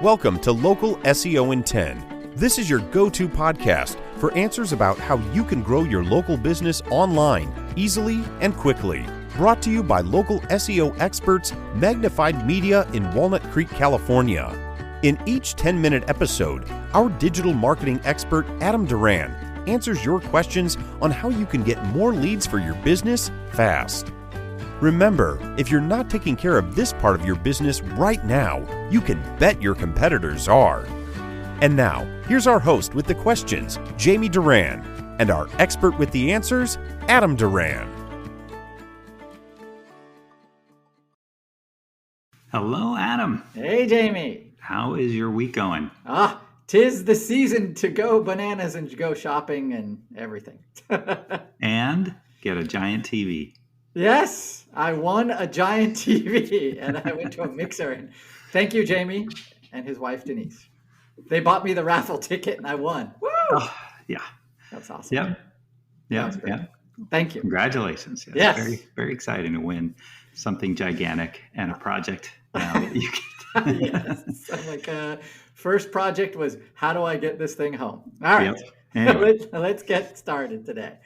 Welcome to Local SEO in 10. This is your go-to podcast for answers about how you can grow your local business online easily and quickly. Brought to you by local SEO experts Magnified Media in Walnut Creek, California. In each 10-minute episode, our digital marketing expert Adam Duran answers your questions on how you can get more leads for your business fast. Remember, if you're not taking care of this part of your business right now, you can bet your competitors are. And now, here's our host with the questions, Jamie Duran, and our expert with the answers, Adam Duran. Hello, Adam. Hey, Jamie. How is your week going? Tis the season to go bananas and go shopping and everything. And get a giant TV. Yes, I won a giant TV and I went to a mixer. And thank you, Jamie and his wife, Denise. They bought me the raffle ticket and I won. Woo! Oh, yeah. That's awesome. Yep. Yeah. Thank you. Congratulations. Yes. Very, very exciting to win something gigantic and a project now that you can. Yes. So first project was, how do I get this thing home? All right. Yep. Anyway. Let's get started today.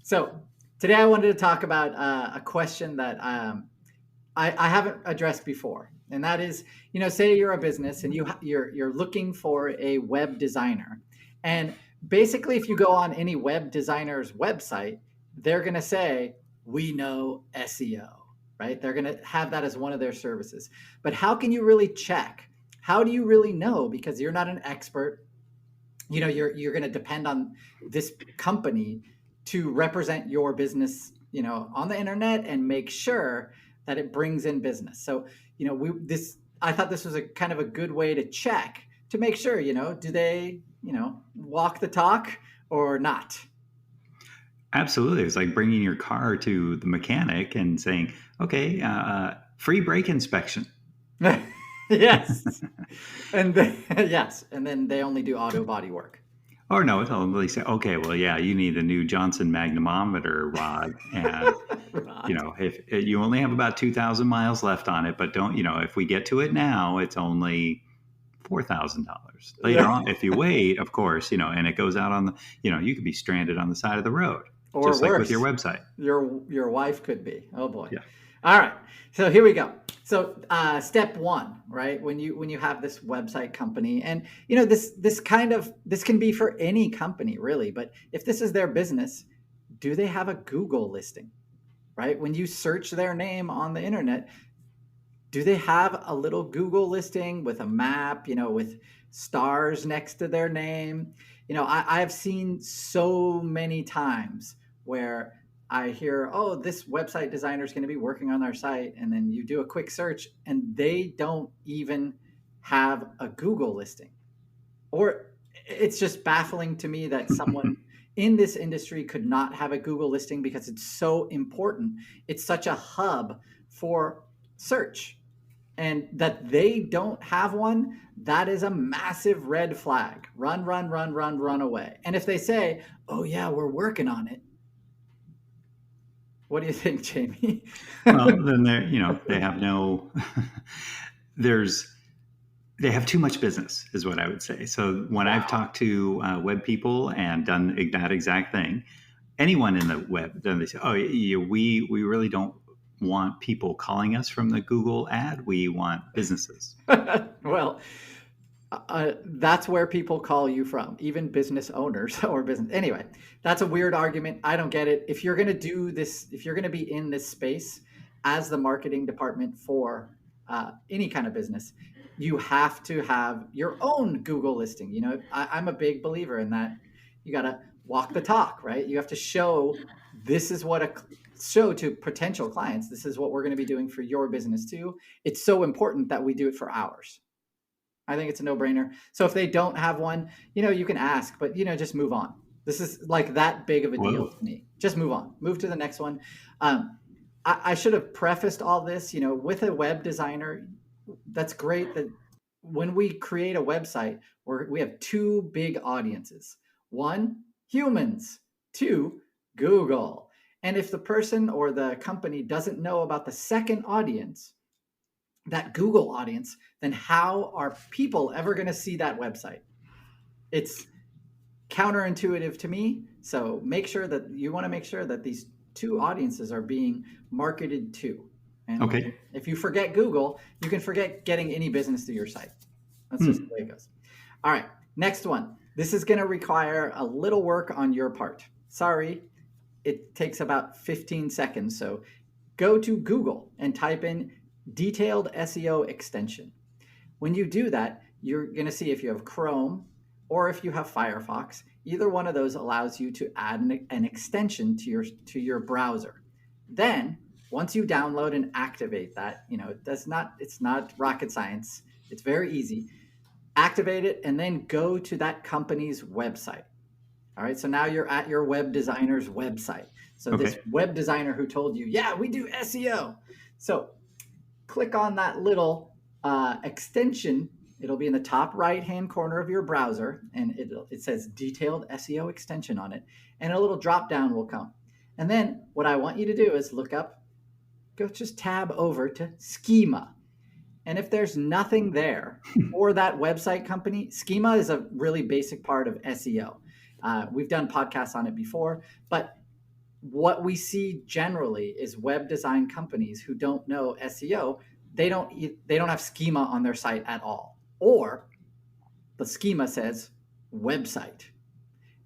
So today I wanted to talk about a question that I haven't addressed before. And that is, say you're a business and you're looking for a web designer. And basically, if you go on any web designer's website, they're going to say, we know SEO, right? They're going to have that as one of their services. But how can you really check? How do you really know? Because you're not an expert. You're going to depend on this company to represent your business, on the internet and make sure that it brings in business. So, I thought this was a kind of a good way to check to make sure, do they, walk the talk or not? Absolutely. It's like bringing your car to the mechanic and saying, okay, free brake inspection. Yes. And then they only do auto body work. Or no, they'll say, okay, well, yeah, you need a new Johnson magnetometer rod. And, if you only have about 2,000 miles left on it, but don't, if we get to it now, it's only $4,000. Later on, if you wait, of course, and it goes out on the, you could be stranded on the side of the road. Or just worse, like with your website. Your wife could be. Oh, boy. Yeah. All right. So here we go. So step one, right? When you have this website company, and this can be for any company really, but if this is their business, do they have a Google listing, right? When you search their name on the internet, do they have a little Google listing with a map, with stars next to their name? I've seen so many times where I hear, oh, this website designer is going to be working on our site. And then you do a quick search and they don't even have a Google listing. Or it's just baffling to me that someone in this industry could not have a Google listing because it's so important. It's such a hub for search. And that they don't have one, that is a massive red flag. Run away. And if they say, oh, yeah, we're working on it. What do you think, Jamie? Well, then they have they have too much business is what I would say. So when I've talked to web people and done that exact thing, anyone in the web, then they say, oh, yeah, we really don't want people calling us from the Google ad. We want businesses. Well, that's where people call you from, even business owners or business. Anyway, that's a weird argument. I don't get it. If you're going to do this, if you're going to be in this space as the marketing department for any kind of business, you have to have your own Google listing. I'm a big believer in that. You got to walk the talk, right? You have to show show to potential clients. This is what we're going to be doing for your business too. It's so important that we do it for ours. I think it's a no-brainer. So if they don't have one, you can ask, but, just move on. This is like that big of a deal to me. Just move on. Move to the next one. I should have prefaced all this, with a web designer. That's great that when we create a website, we have two big audiences. One, humans. Two, Google. And if the person or the company doesn't know about the second audience, that Google audience, then how are people ever going to see that website? It's counterintuitive to me. So make sure that you want to make sure that these two audiences are being marketed to. And Okay. if you forget Google, you can forget getting any business to your site. That's just the way it goes. All right, next one. This is going to require a little work on your part. Sorry, it takes about 15 seconds. So go to Google and type in detailed SEO extension. When you do that, you're going to see if you have Chrome or if you have Firefox. Either one of those allows you to add an extension to your browser. Then, once you download and activate that, it's not rocket science. It's very easy. Activate it and then go to that company's website. All right, so now you're at your web designer's website. So this web designer who told you, yeah, we do SEO. So click on that little extension. It'll be in the top right-hand corner of your browser, and it says detailed SEO extension on it, and a little drop-down will come. And then what I want you to do is just tab over to schema. And if there's nothing there for that website company, schema is a really basic part of SEO. We've done podcasts on it before, but what we see generally is web design companies who don't know SEO, they don't have schema on their site at all. Or the schema says website,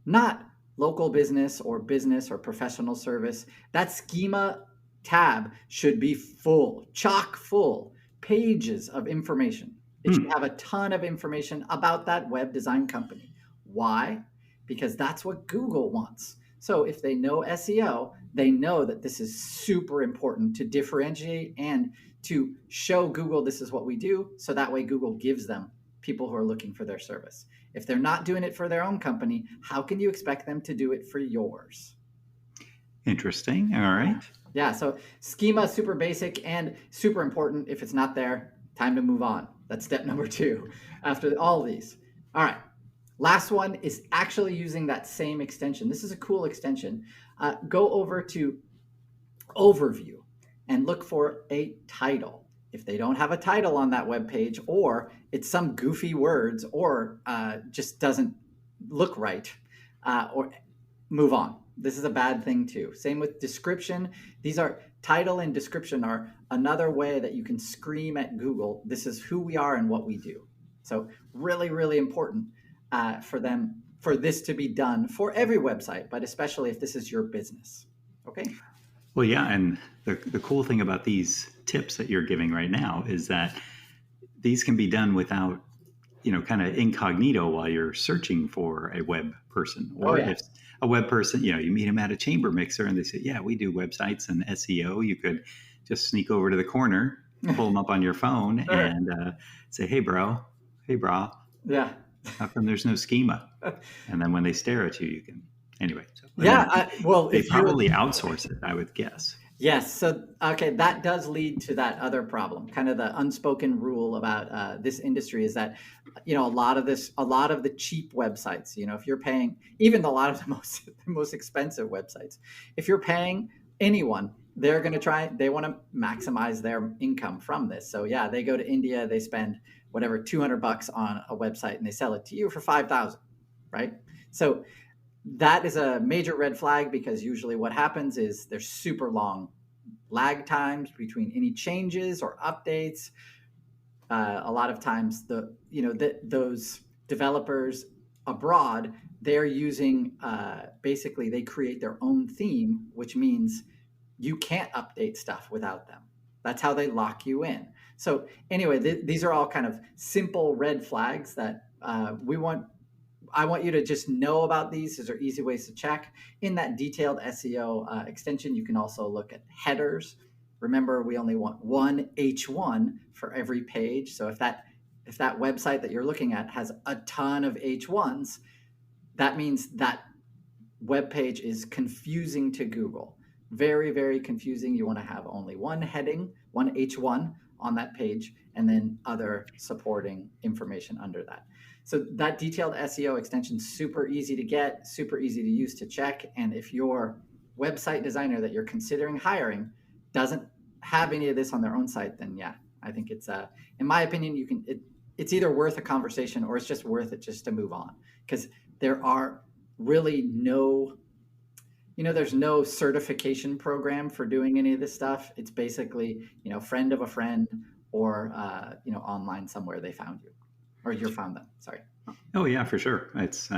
not local business or professional service. That schema tab should be full, chock full, pages of information. It should have a ton of information about that web design company. Why? Because that's what Google wants. So if they know SEO, they know that this is super important to differentiate and to show Google this is what we do. So that way Google gives them people who are looking for their service. If they're not doing it for their own company, how can you expect them to do it for yours? Interesting. All right. Yeah, so schema is super basic and super important. If it's not there, time to move on. That's step number 2 after all these. All right. Last one is actually using that same extension. This is a cool extension. Go over to Overview and look for a title. If they don't have a title on that web page, or it's some goofy words, or just doesn't look right, or move on. This is a bad thing too. Same with description. These are title and description are another way that you can scream at Google, this is who we are and what we do. So really, really important for this to be done for every website, but especially if this is your business. Okay. Well, yeah. And the cool thing about these tips that you're giving right now is that these can be done without, kind of incognito while you're searching for a web person. Or if a web person, you meet them at a chamber mixer and they say, yeah, we do websites and SEO. You could just sneak over to the corner, pull them up on your phone and say, hey, bro. Yeah. How come there's no schema? And then when they stare at you, you can, anyway. So, they probably outsource it, I would guess. Yes. So, okay, that does lead to that other problem. Kind of the unspoken rule about this industry is that, a lot of the cheap websites, if you're paying, even a lot of the most expensive websites, if you're paying anyone, they're going to they want to maximize their income from this. So yeah, they go to India, they spend whatever, $200 on a website and they sell it to you for $5,000, right? So that is a major red flag because usually what happens is there's super long lag times between any changes or updates. A lot of times those developers abroad, they're using, basically they create their own theme, which means you can't update stuff without them. That's how they lock you in. So anyway, these are all kind of simple red flags that I want you to just know about these. These are easy ways to check. In that detailed SEO extension, you can also look at headers. Remember, we only want one H1 for every page. So if that website that you're looking at has a ton of H1s, that means that web page is confusing to Google. Very, very confusing. You want to have only one heading, one H1 on that page, and then other supporting information under that. So that detailed SEO extension, super easy to get, super easy to use to check. And if your website designer that you're considering hiring doesn't have any of this on their own site, then yeah, I think it's in my opinion, it's either worth a conversation or it's just worth it just to move on, because there are really there's no certification program for doing any of this stuff. It's basically, friend of a friend or, online somewhere they found you or you found them. Sorry. Oh yeah, for sure. It's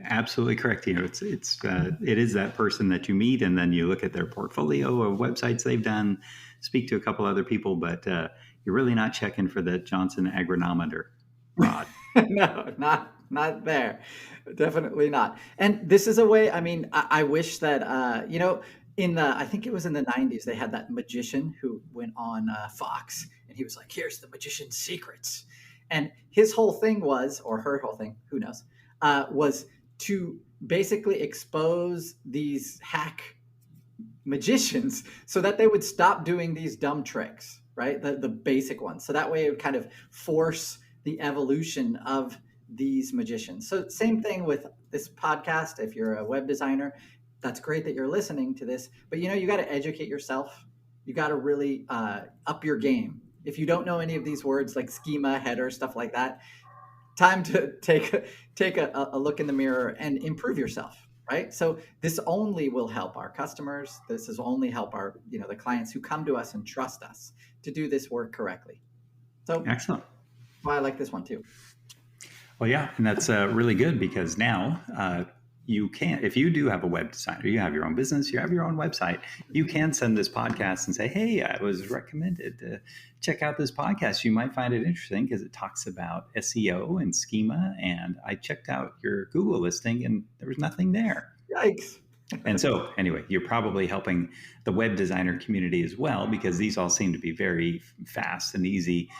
absolutely correct. It is that person that you meet, and then you look at their portfolio of websites they've done, speak to a couple other people, but you're really not checking for the Johnson agronometer, Rod. No, not there. Definitely not. And this is a way, I wish that, I think it was in the 90s, they had that magician who went on Fox, and he was like, here's the magician's secrets. And his whole thing was, or her whole thing, who knows, was to basically expose these hack magicians so that they would stop doing these dumb tricks, right? The basic ones. So that way it would kind of force the evolution of these magicians. So same thing with this podcast. If you're a web designer, that's great that you're listening to this, but you got to educate yourself. You got to really up your game. If you don't know any of these words like schema, header, stuff like that, time to take a look in the mirror and improve yourself, right? So this only will help our customers. This is only help our, the clients who come to us and trust us to do this work correctly. So excellent. Well, I like this one too. Well, yeah, and that's really good, because now you can, if you do have a web designer, you have your own business, you have your own website, you can send this podcast and say, hey, I was recommended to check out this podcast. You might find it interesting because it talks about SEO and schema, and I checked out your Google listing and there was nothing there. Yikes. And so anyway, you're probably helping the web designer community as well, because these all seem to be very fast and easy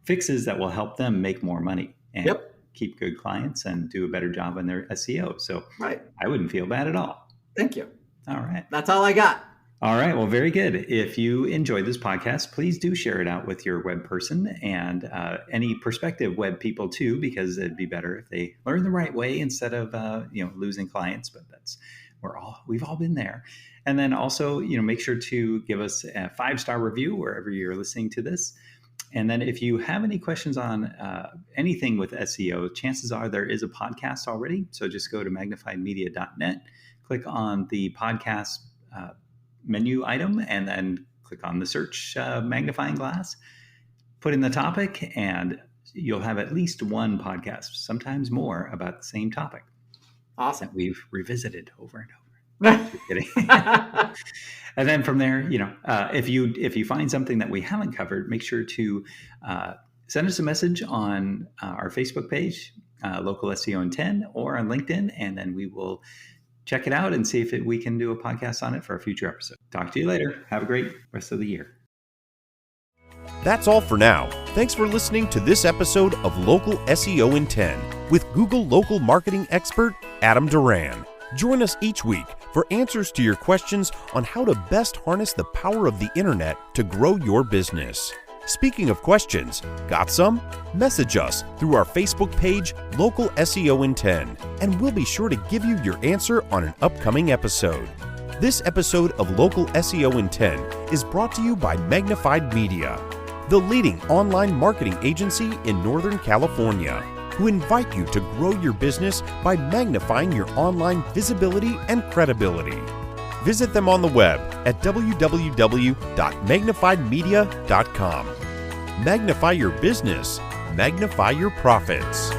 fixes that will help them make more money and keep good clients and do a better job on their SEO. So right. I wouldn't feel bad at all. Thank you. All right. That's all I got. All right. Well, very good. If you enjoyed this podcast, please do share it out with your web person and any prospective web people too, because it'd be better if they learn the right way instead of losing clients. But we've all been there. And then also, make sure to give us a 5-star review wherever you're listening to this. And then if you have any questions on anything with SEO, chances are there is a podcast already. So just go to magnifiedmedia.net, click on the podcast menu item, and then click on the search magnifying glass, put in the topic, and you'll have at least one podcast, sometimes more, about the same topic. Awesome. That we've revisited over and over. Just kidding. And then from there, if you find something that we haven't covered, make sure to send us a message on our Facebook page, Local SEO in 10, or on LinkedIn, and then we will check it out and see if we can do a podcast on it for a future episode. Talk to you later. Have a great rest of the year. That's all for now. Thanks for listening to this episode of Local SEO in 10 with Google local marketing expert Adam Duran. Join us each week for answers to your questions on how to best harness the power of the internet to grow your business. Speaking of questions, got some? Message us through our Facebook page, Local SEO in 10, and we'll be sure to give you your answer on an upcoming episode. This episode of Local SEO in 10 is brought to you by Magnified Media, the leading online marketing agency in Northern California, who invite you to grow your business by magnifying your online visibility and credibility. Visit them on the web at www.magnifiedmedia.com. Magnify your business, magnify your profits.